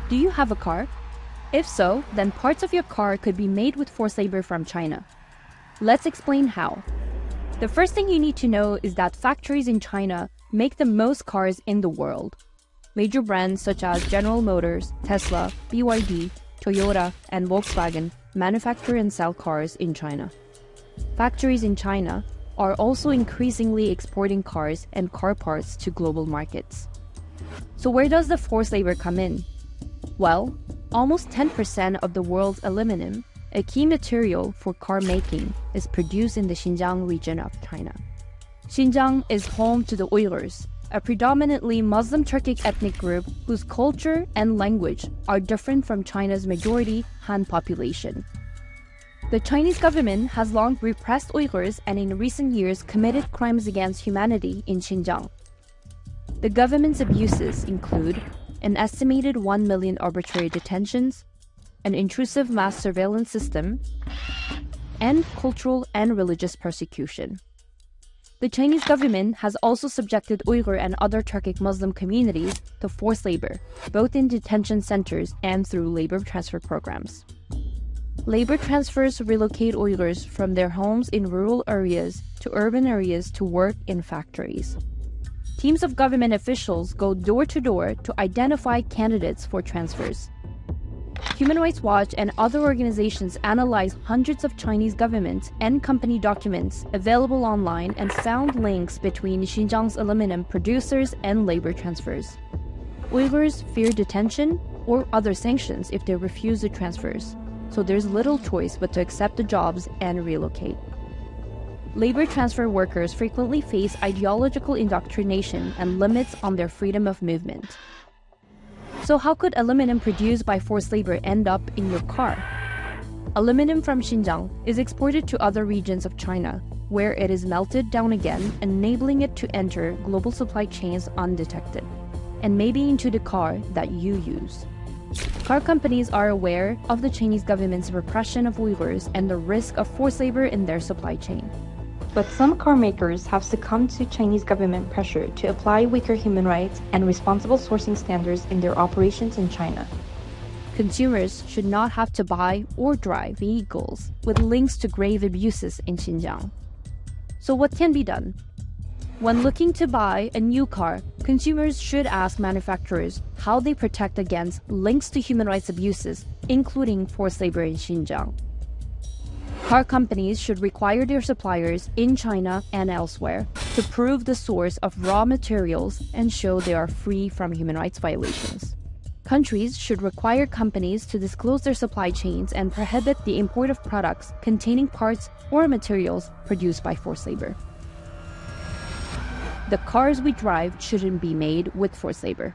Do you have a car? If so, then parts of your car could be made with forced labor from China. Let's explain how. The first thing you need to know is that factories in China make the most cars in the world. Major brands such as General Motors, Tesla, BYD, Toyota, and Volkswagen manufacture and sell cars in China. Factories in China are also increasingly exporting cars and car parts to global markets. So where does the forced labor come in? Well, almost 10% of the world's aluminum, a key material for car making, is produced in the Xinjiang region of China. Xinjiang is home to the Uyghurs, a predominantly Muslim Turkic ethnic group whose culture and language are different from China's majority Han population. The Chinese government has long repressed Uyghurs and in recent years committed crimes against humanity in Xinjiang. The government's abuses include an estimated 1 million arbitrary detentions, an intrusive mass surveillance system, and cultural and religious persecution. The Chinese government has also subjected Uyghur and other Turkic Muslim communities to forced labor, both in detention centers and through labor transfer programs. Labor transfers relocate Uyghurs from their homes in rural areas to urban areas to work in factories. Teams of government officials go door to door to identify candidates for transfers. Human Rights Watch and other organizations analyzed hundreds of Chinese government and company documents available online and found links between Xinjiang's aluminum producers and labor transfers. Uyghurs fear detention or other sanctions if they refuse the transfers, so there's little choice but to accept the jobs and relocate. Labor transfer workers frequently face ideological indoctrination and limits on their freedom of movement. So how could aluminum produced by forced labor end up in your car? Aluminum from Xinjiang is exported to other regions of China, where it is melted down again, enabling it to enter global supply chains undetected, and maybe into the car that you use. Car companies are aware of the Chinese government's repression of Uyghurs and the risk of forced labor in their supply chain. But some car makers have succumbed to Chinese government pressure to apply weaker human rights and responsible sourcing standards in their operations in China. Consumers should not have to buy or drive vehicles with links to grave abuses in Xinjiang. So what can be done? When looking to buy a new car, consumers should ask manufacturers how they protect against links to human rights abuses, including forced labor in Xinjiang. Car companies should require their suppliers in China and elsewhere to prove the source of raw materials and show they are free from human rights violations. Countries should require companies to disclose their supply chains and prohibit the import of products containing parts or materials produced by forced labor. The cars we drive shouldn't be made with forced labor.